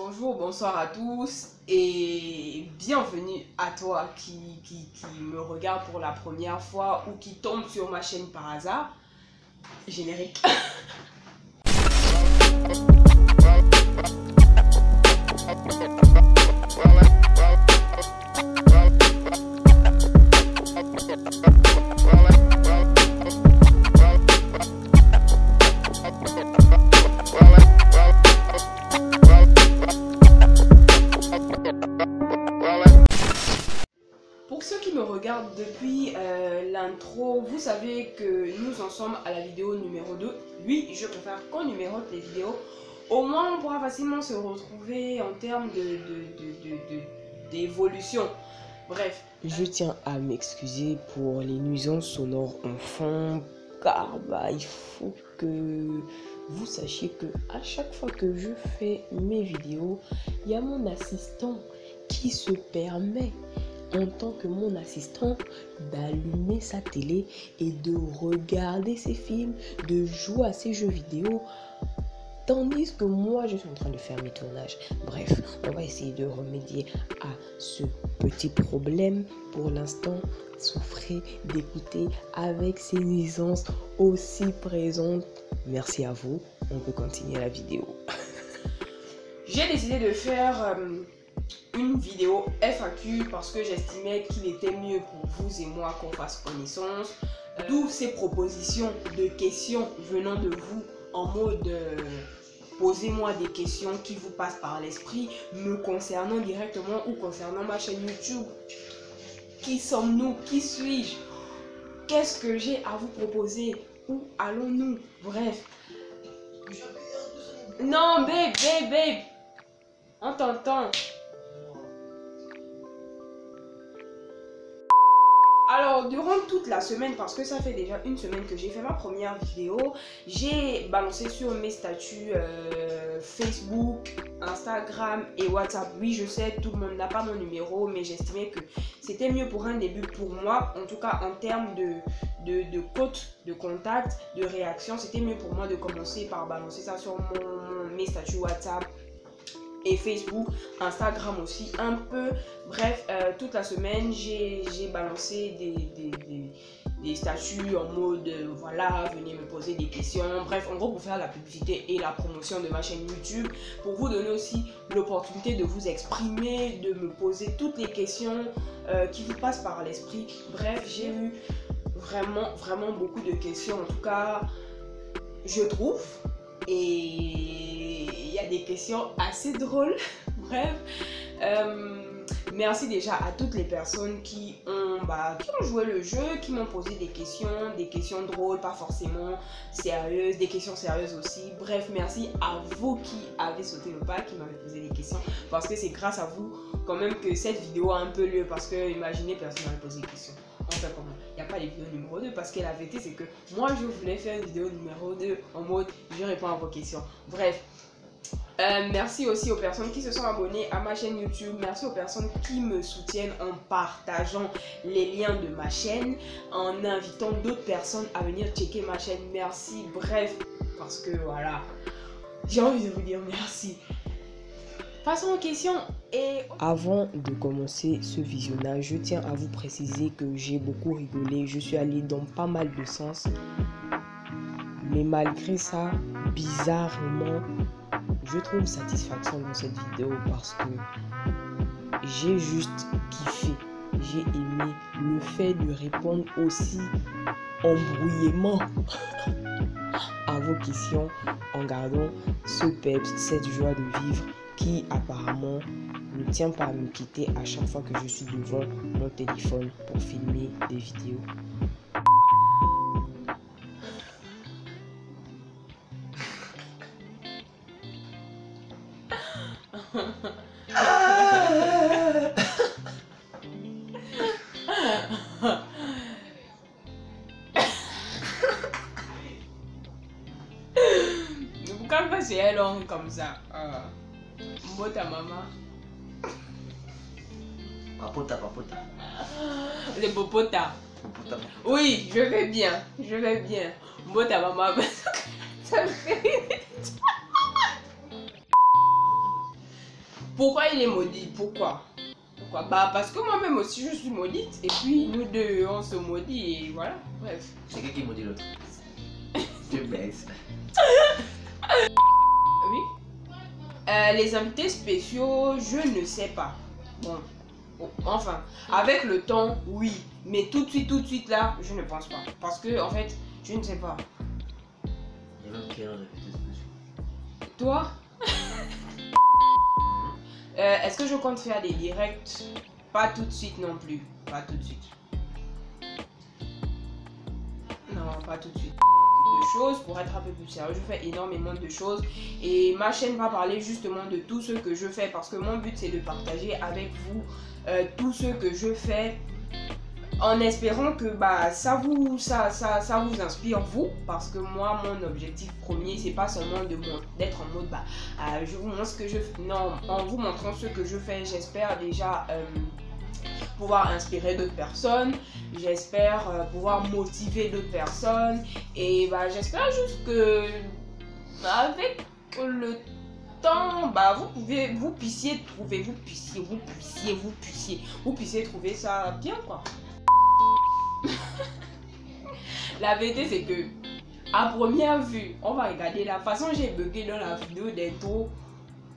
Bonjour, bonsoir à tous et bienvenue à toi qui me regarde pour la première fois ou qui tombe sur ma chaîne par hasard. Générique. Pour ceux qui me regardent depuis l'intro, vous savez que nous en sommes à la vidéo numéro 2. Oui, je préfère qu'on numérote les vidéos. Au moins, on pourra facilement se retrouver en termes d'évolution. Bref. Je tiens à m'excuser pour les nuisances sonores en fond, car il faut que vous sachiez que à chaque fois que je fais mes vidéos, il y a mon assistant qui se permet, en tant que mon assistant, d'allumer sa télé et de regarder ses films, de jouer à ses jeux vidéo, tandis que moi je suis en train de faire mes tournages. Bref, on va essayer de remédier à ce petit problème. Pour l'instant, souffrez d'écouter avec ces nuisances aussi présentes. Merci à vous, on peut continuer la vidéo. J'ai décidé de faire une vidéo FAQ parce que j'estimais qu'il était mieux pour vous et moi qu'on fasse connaissance. D'où ces propositions de questions venant de vous en mode posez-moi des questions qui vous passent par l'esprit me concernant directement ou concernant ma chaîne YouTube. Qui sommes-nous? Qui suis-je? Qu'est-ce que j'ai à vous proposer? Où allons-nous? Bref. Non, babe. On t'entend. Alors, durant toute la semaine, parce que ça fait déjà une semaine que j'ai fait ma première vidéo, j'ai balancé sur mes statuts Facebook, Instagram et WhatsApp. Oui, je sais, tout le monde n'a pas mon numéro, mais j'estimais que c'était mieux pour un début pour moi. En tout cas, en termes de cote, de contact, de réaction, c'était mieux pour moi de commencer par balancer ça sur mes statuts WhatsApp et Facebook, Instagram aussi un peu. Bref, toute la semaine j'ai balancé des statuts en mode voilà, venez me poser des questions. Bref, en gros pour faire la publicité et la promotion de ma chaîne YouTube, pour vous donner aussi l'opportunité de vous exprimer, de me poser toutes les questions qui vous passent par l'esprit. Bref, j'ai eu vraiment beaucoup de questions, en tout cas je trouve, et il y a des questions assez drôles. Bref, merci déjà à toutes les personnes qui ont joué le jeu, qui m'ont posé des questions drôles, pas forcément sérieuses, des questions sérieuses aussi. Bref, merci à vous qui avez sauté le pas, qui m'avez posé des questions, parce que c'est grâce à vous quand même que cette vidéo a un peu lieu, parce que imaginez, personne n'avait posé des questions. Enfin, comment? Il n'y a pas les vidéos numéro 2 parce que la vérité c'est que moi je voulais faire une vidéo numéro 2 en mode je réponds à vos questions. Bref, merci aussi aux personnes qui se sont abonnées à ma chaîne YouTube. Merci aux personnes qui me soutiennent en partageant les liens de ma chaîne, en invitant d'autres personnes à venir checker ma chaîne. Merci, bref, parce que voilà, j'ai envie de vous dire merci. Passons aux questions. Et avant de commencer ce visionnage, je tiens à vous préciser que j'ai beaucoup rigolé. Je suis allé dans pas mal de sens. Mais malgré ça, bizarrement, je trouve satisfaction dans cette vidéo parce que j'ai juste kiffé. J'ai aimé le fait de répondre aussi embrouillément à vos questions en gardant ce peps, cette joie de vivre qui apparemment ne tient pas à me quitter à chaque fois que je suis devant mon téléphone pour filmer des vidéos. Pourquoi c'est long comme ça? Bota maman. Papota. Le popota. Oui, je vais bien. Bota maman. Ça me fait rire. Pourquoi il est maudit? Pourquoi? Bah parce que moi-même aussi je suis maudite. Et puis nous deux on se maudit et voilà. Bref. C'est qui maudit l'autre? Je baisse. Oui. Les invités spéciaux, je ne sais pas. Bon. Enfin, avec le temps, oui. Mais tout de suite là, je ne pense pas. Parce que en fait, je ne sais pas. Il y a même quel invités spéciaux? Toi? Est-ce que je compte faire des directs? Pas tout de suite non plus. Pas tout de suite. Non, pas tout de suite. De choses, pour être un peu plus sérieux, je fais énormément de choses. Et ma chaîne va parler justement de tout ce que je fais. Parce que mon but, c'est de partager avec vous tout ce que je fais. En espérant que bah, ça vous inspire vous. Parce que moi, mon objectif premier, c'est pas seulement d'être en mode bah, je vous montre ce que je fais. Non, en vous montrant ce que je fais, j'espère déjà pouvoir inspirer d'autres personnes. J'espère pouvoir motiver d'autres personnes. Et bah, j'espère juste que avec le temps, bah, vous puissiez trouver ça bien quoi. La vérité c'est que à première vue, on va regarder la façon j'ai bugué dans la vidéo d'intro.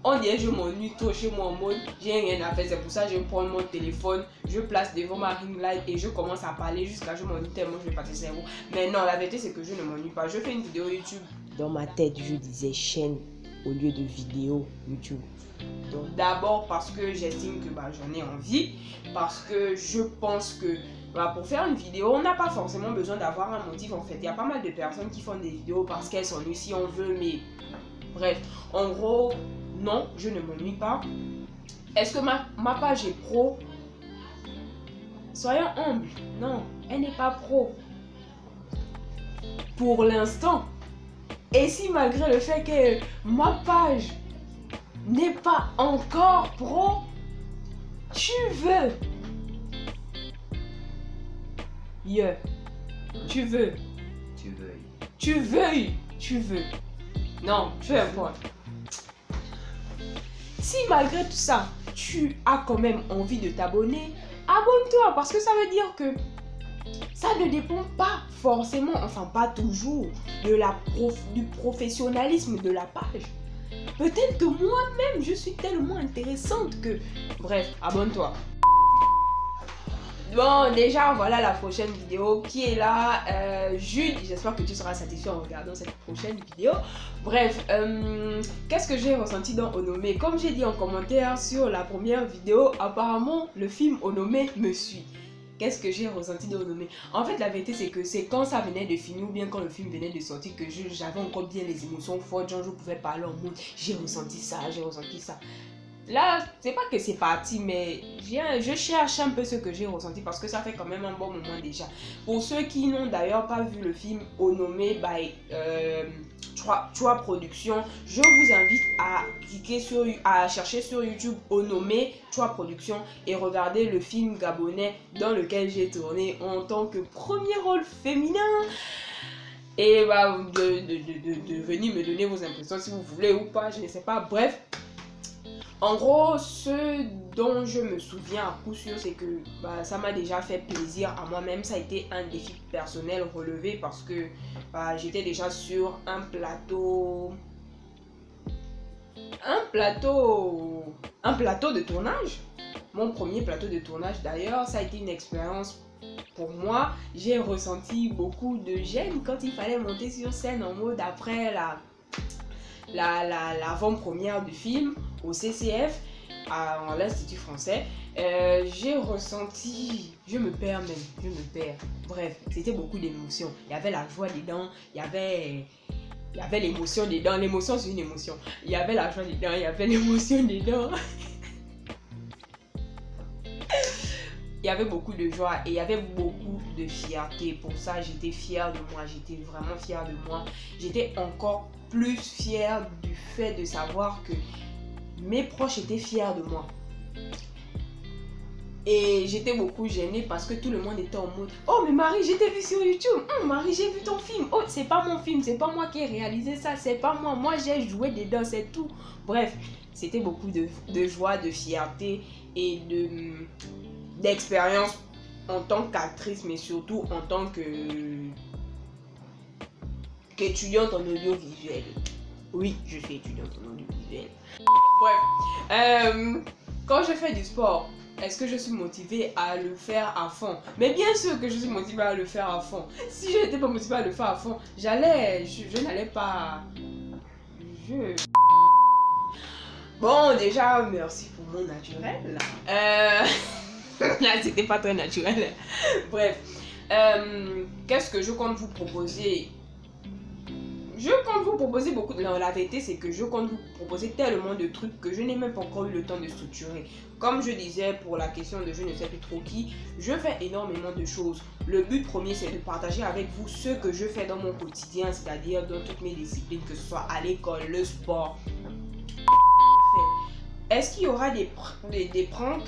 On dirait je m'ennuie trop chez moi en mode j'ai rien à faire, c'est pour ça que je prends mon téléphone, je place devant ma ring light et je commence à parler jusqu'à je m'ennuie tellement je vais passer cerveau. Mais non, la vérité c'est que je ne m'ennuie pas. Je fais une vidéo YouTube. Dans ma tête, je disais chaîne au lieu de vidéo YouTube. Donc d'abord parce que j'estime que bah, j'en ai envie, parce que je pense que bah, pour faire une vidéo, on n'a pas forcément besoin d'avoir un motif en fait. Il y a pas mal de personnes qui font des vidéos parce qu'elles s'ennuient si on veut, mais bref, en gros, non, je ne m'ennuie pas. Est-ce que ma page est pro? Soyons humbles, non, elle n'est pas pro. Pour l'instant. Et si malgré le fait que ma page n'est pas encore pro, tu veux. Tu veux. Non, peu importe. Si malgré tout ça, tu as quand même envie de t'abonner, abonne-toi parce que ça veut dire que ça ne dépend pas forcément, enfin pas toujours, du professionnalisme de la page. Peut-être que moi-même, je suis tellement intéressante que... Bref, abonne-toi. Bon, déjà, voilà la prochaine vidéo qui est là. Jude, j'espère que tu seras satisfait en regardant cette prochaine vidéo. Bref, qu'est-ce que j'ai ressenti dans Onomé? Comme j'ai dit en commentaire sur la première vidéo, apparemment, le film Onomé me suit. Qu'est-ce que j'ai ressenti dans Onomé? En fait, la vérité, c'est que c'est quand ça venait de finir ou bien quand le film venait de sortir que j'avais encore bien les émotions fortes. Genre, je pouvais parler en mode, j'ai ressenti ça, j'ai ressenti ça. Là, c'est pas que c'est parti, mais je cherche un peu ce que j'ai ressenti parce que ça fait quand même un bon moment déjà. Pour ceux qui n'ont d'ailleurs pas vu le film Onomé by Choix Production, je vous invite à cliquer à chercher sur YouTube Onomé Choix Production et regarder le film gabonais dans lequel j'ai tourné en tant que premier rôle féminin. Et bah, de venir me donner vos impressions si vous voulez ou pas, je ne sais pas. Bref. En gros, ce dont je me souviens à coup sûr, c'est que bah, ça m'a déjà fait plaisir à moi-même. Ça a été un défi personnel relevé parce que bah, j'étais déjà sur un plateau de tournage. Mon premier plateau de tournage d'ailleurs, ça a été une expérience pour moi. J'ai ressenti beaucoup de gêne quand il fallait monter sur scène en mode après l'avant-première du film au CCF, à l'Institut français. J'ai ressenti, je me perds. Bref, c'était beaucoup d'émotions. Il y avait la joie dedans, il y avait l'émotion dedans. L'émotion, c'est une émotion. Il y avait la joie dedans, il y avait l'émotion dedans. Il y avait beaucoup de joie et il y avait beaucoup de fierté. Pour ça, j'étais fière de moi. J'étais vraiment fière de moi. J'étais encore plus fière du fait de savoir que mes proches étaient fiers de moi. Et j'étais beaucoup gênée parce que tout le monde était en mode « Oh, mais Marie, je t'ai vu sur YouTube. Marie, j'ai vu ton film. Oh, c'est pas mon film, c'est pas moi qui ai réalisé ça, c'est pas moi. Moi, j'ai joué dedans, c'est tout. » Bref, c'était beaucoup de joie, de fierté et d'expérience en tant qu'actrice, mais surtout en tant qu'étudiante en audiovisuel. Oui, je suis étudiante en audiovisuel. Bref, quand je fais du sport, est-ce que je suis motivée à le faire à fond? Mais bien sûr que je suis motivée à le faire à fond. Si je n'étais pas motivée à le faire à fond, je n'allais pas... Bon, déjà, merci pour mon naturel. Là, c'était pas très naturel. Bref, qu'est-ce que je compte vous proposer? Je compte vous proposer beaucoup de... Non, la vérité, c'est que je compte vous proposer tellement de trucs que je n'ai même pas encore eu le temps de structurer. Comme je disais pour la question de je ne sais plus trop qui, je fais énormément de choses. Le but premier, c'est de partager avec vous ce que je fais dans mon quotidien, c'est-à-dire dans toutes mes disciplines, que ce soit à l'école, le sport. Est-ce qu'il y aura des pranks?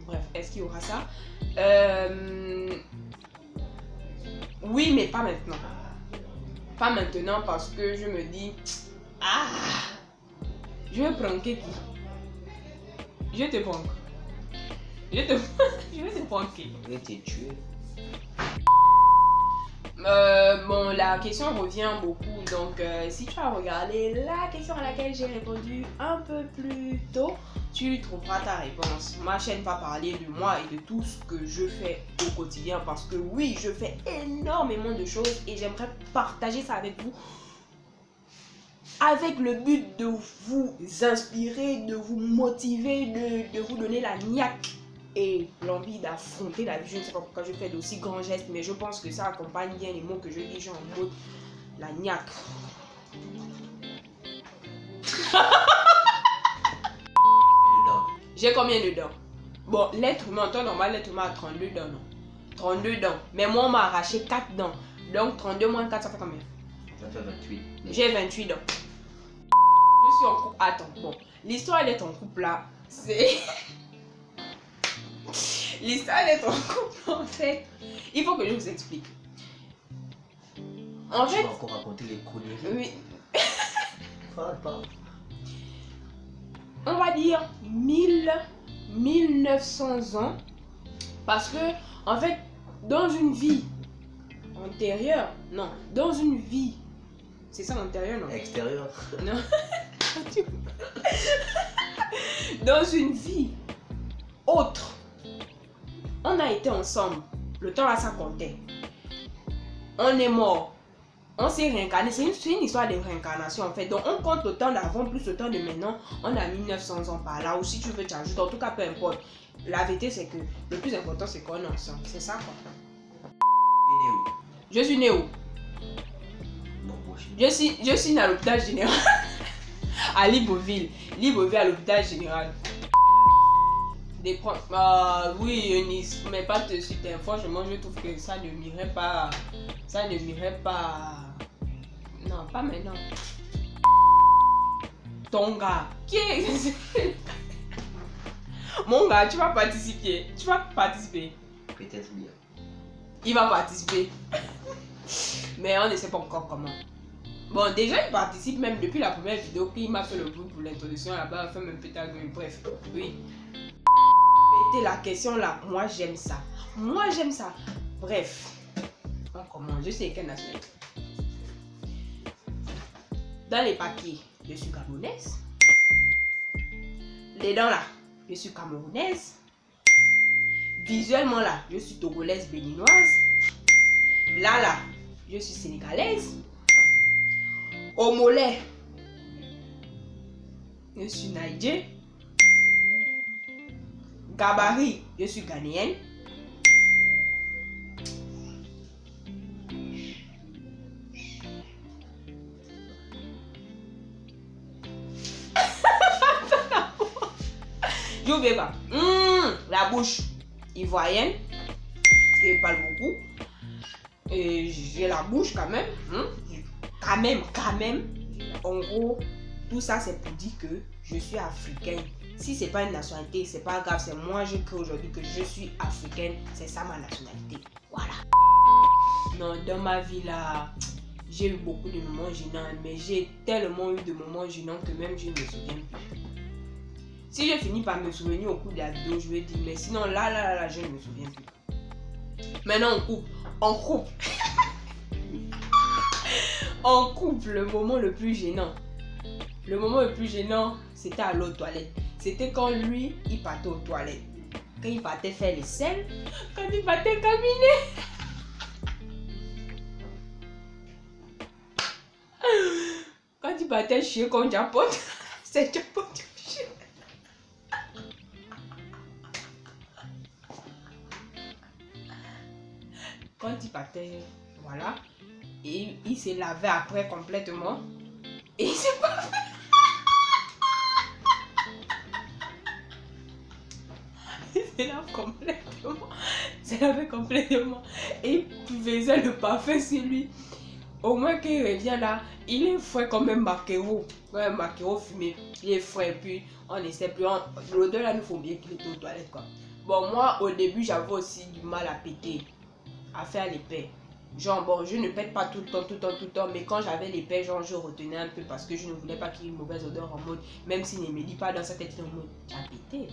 Bref, est-ce qu'il y aura ça? Oui, mais pas maintenant. Pas maintenant parce que je me dis... Ah! Je vais pranker qui? Je te prank. Je vais te pranker. Je vais te tuer. Bon, la question revient beaucoup. Donc, si tu as regardé la question à laquelle j'ai répondu un peu plus tôt, tu trouveras ta réponse. Ma chaîne va parler de moi et de tout ce que je fais au quotidien parce que oui, je fais énormément de choses et j'aimerais partager ça avec vous avec le but de vous inspirer, de vous motiver, de vous donner la niaque et l'envie d'affronter la vie. Je ne sais pas pourquoi je fais d'aussi grands gestes, mais je pense que ça accompagne bien les mots que je dis, genre en mode la niaque. J'ai combien de dents? Bon, l'être humain, en temps normal, l'être humain a 32 dents, non? 32 dents. Mais moi, on m'a arraché 4 dents. Donc, 32 moins 4, ça fait combien? Ça fait 28. J'ai 28 dents. Je suis en couple. Attends, bon. L'histoire d'être en couple, là, c'est... L'histoire d'être en couple, en fait, il faut que je vous explique. En fait... Tu vas encore raconter les conneries? Oui. Pas. On va dire 1900 ans. Parce que, en fait, dans une vie antérieure, non, dans une vie, c'est ça antérieure, non? Extérieur. Non. Dans une vie autre, on a été ensemble. Le temps là, ça comptait. On est mort. On s'est réincarné. C'est une histoire de réincarnation en fait. Donc on compte le temps d'avant plus le temps de maintenant. On a 1900 ans par là. Ou si tu veux t'ajouter, en tout cas peu importe. La vérité c'est que le plus important c'est qu'on est ensemble. C'est ça quoi. Je suis né où? Je suis né à l'hôpital général. À Libreville. Libreville à l'hôpital général. Oui, Eunice, mais pas de suite. Franchement, je trouve que ça ne m'irait pas. Ça ne m'irait pas. Non, pas maintenant. Ton gars. Qui est. Mon gars, tu vas participer. Tu vas participer. Peut-être bien. Il va participer. Mais on ne sait pas encore comment. Bon, déjà, il participe même depuis la première vidéo qu'il m'a fait le bruit pour l'introduction là-bas. Il fait même peut-être. Bref, oui. C'était la question là. Moi, j'aime ça. Moi, j'aime ça. Bref. On commence. Je sais quelle nationalité. Dans les papiers, je suis camerounaise. Les dents là, je suis camerounaise. Visuellement là, je suis togolaise béninoise. Là, je suis sénégalaise. Au mollet, je suis naïdje. Gabarit, je suis ghanéenne. J'ai oublié quoi? La bouche ivoirienne, parce qu'elle parle beaucoup. Et j'ai la bouche quand même. Quand même. En gros, Tout ça, c'est pour dire que je suis africaine. Si c'est pas une nationalité, c'est pas grave. C'est moi, je crée aujourd'hui que je suis africaine. C'est ça ma nationalité. Voilà. Non, dans ma vie là, j'ai eu beaucoup de moments gênants. Mais j'ai tellement eu de moments gênants que même je ne me souviens plus. Si je finis par me souvenir au cours de la vidéo, je vais dire. Mais sinon, là, je ne me souviens plus. Maintenant, on coupe. On coupe. On coupe le moment le plus gênant. Le moment le plus gênant, c'était à l'autre toilette. C'était quand lui, il partait aux toilettes. Quand il partait faire les selles, quand il partait caminer. Quand il partait chier comme Japon, c'est Japon qui chier. Quand il partait, voilà, et il s'est lavé après complètement. Et il s'est pas fait. Il s'est lavé complètement. Et il faisait le parfum sur lui. Au moins qu'il revient là, il est frais comme un maquereau. Un maquereau fumé. Il est frais. Et puis on ne sait plus. L'odeur là, nous faut bien qu'il était aux toilettes quoi. Bon, moi au début, j'avais aussi du mal à péter. À faire les paix. Genre, bon, je ne pète pas tout le temps, mais quand j'avais les paix, genre, je retenais un peu parce que je ne voulais pas qu'il y ait une mauvaise odeur en mode, même s'il ne me dit pas dans sa tête, en mode, tu as pété.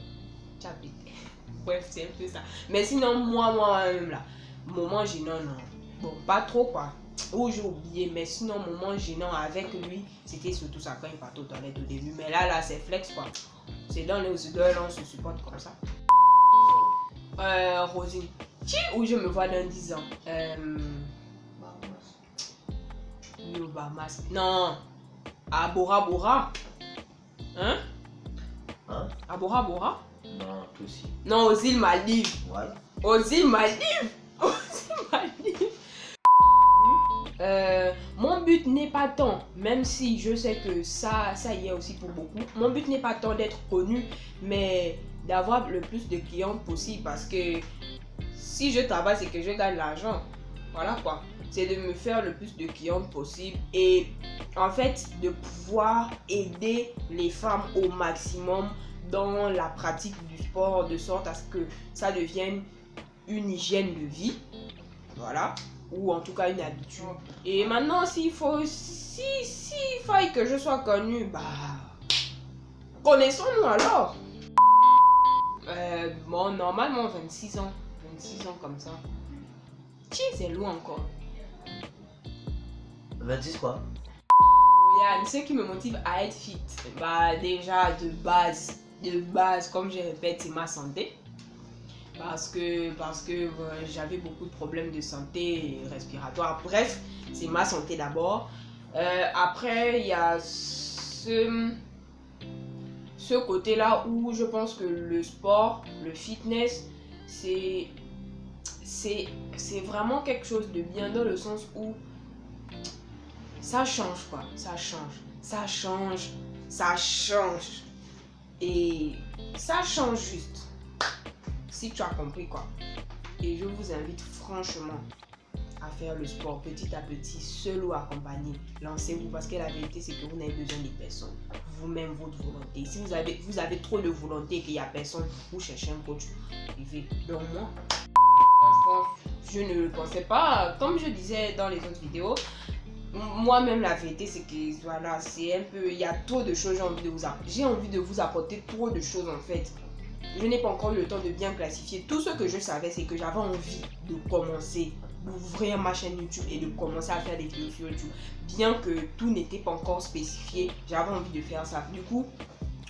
Bref, c'est un peu ça. Mais sinon, moi-même là, moment gênant, non. Bon, pas trop quoi. Ou j'ai oublié, mais sinon, moment gênant avec lui, c'était surtout ça quand il partait aux toilettes au début. Mais là, c'est flex quoi. C'est dans les odeurs, là, on se supporte comme ça. Rosine. Où je me vois dans 10 ans. Yo, Bahamas. Non. À Bora Bora. Hein? À Bora Bora? Non, toi aussi. Non, aux îles Maldives. Ouais. Aux îles Maldives. Aux îles Maldives. Mon but n'est pas tant, même si je sais que ça y est aussi pour beaucoup. Mon but n'est pas tant d'être connu, mais d'avoir le plus de clients possible parce que si je travaille, c'est que je gagne l'argent. Voilà quoi. C'est de me faire le plus de clients possible et en fait de pouvoir aider les femmes au maximum dans la pratique du sport de sorte à ce que ça devienne une hygiène de vie. Voilà. Ou en tout cas une habitude. Et maintenant, s'il faille que je sois connue, bah connaissons-nous alors. Bon, normalement 26 ans. 26 ans comme ça. C'est loin encore. 26 quoi? Yann, ce qui me motive à être fit, bah déjà de base, comme je répète, c'est ma santé. Parce que j'avais beaucoup de problèmes de santé respiratoire. Bref, c'est ma santé d'abord. Après, il y a ce côté-là où je pense que le sport, le fitness, c'est vraiment quelque chose de bien dans le sens où ça change quoi. Ça change. Et ça change juste. Si tu as compris quoi. Et je vous invite franchement à faire le sport petit à petit, seul ou accompagné. Lancez-vous parce que la vérité c'est que vous n'avez besoin de personne. Vous-même, votre volonté. Si vous avez trop de volonté et qu'il n'y a personne, vous cherchez un coach privé. Donc moi, je ne le pensais pas. Comme je disais dans les autres vidéos, moi-même la vérité c'est que voilà, c'est un peu, il y a trop de choses, j'ai envie de vous apporter trop de choses en fait. Je n'ai pas encore eu le temps de bien classifier. Tout ce que je savais, c'est que j'avais envie de commencer, d'ouvrir ma chaîne YouTube et de commencer à faire des vidéos sur YouTube. Bien que tout n'était pas encore spécifié, j'avais envie de faire ça. Du coup,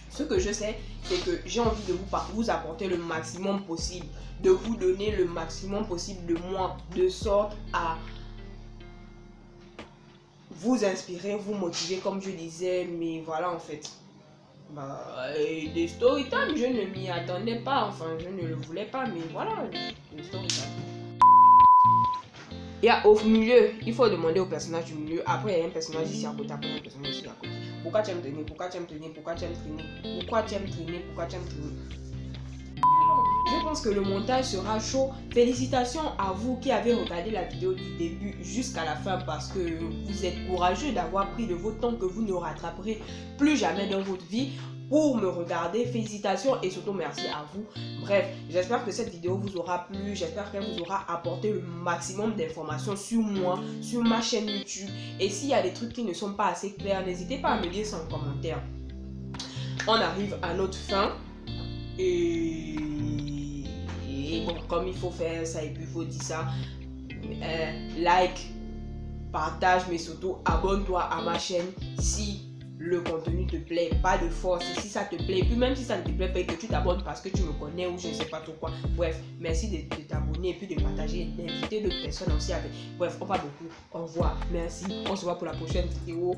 ce que je sais, c'est que j'ai envie de vous apporter le maximum possible, de vous donner le maximum possible de moi, de sorte à vous inspirer, vous motiver, comme je disais, mais voilà en fait. Et des story time, je ne m'y attendais pas, enfin je ne le voulais pas, mais voilà, les story time. Et au milieu, il faut demander au personnage du milieu. Après, il y a un personnage ici à côté, après un personnage ici à côté. Pourquoi tu aimes traîner? Pourquoi tu aimes traîner? Pourquoi tu aimes traîner? Pourquoi tu aimes traîner? Pourquoi tu aimes traîner? Je pense que le montage sera chaud. Félicitations à vous qui avez regardé la vidéo du début jusqu'à la fin parce que vous êtes courageux d'avoir pris de votre temps que vous ne rattraperez plus jamais dans votre vie pour me regarder. Félicitations et surtout merci à vous. Bref, j'espère que cette vidéo vous aura plu. J'espère qu'elle vous aura apporté le maximum d'informations sur moi, sur ma chaîne YouTube. Et s'il y a des trucs qui ne sont pas assez clairs, n'hésitez pas à me dire ça en commentaire. On arrive à notre fin. Et bon, comme il faut faire ça et puis il faut dire ça, like, partage, mais surtout abonne-toi à ma chaîne si le contenu te plaît. Pas de force, si ça te plaît, puis même si ça ne te plaît pas et que tu t'abonnes parce que tu me connais ou je ne sais pas trop quoi. Bref, merci de t'abonner et puis de partager, d'inviter d'autres personnes aussi avec. Bref, on va beaucoup. Au revoir, merci, on se voit pour la prochaine vidéo.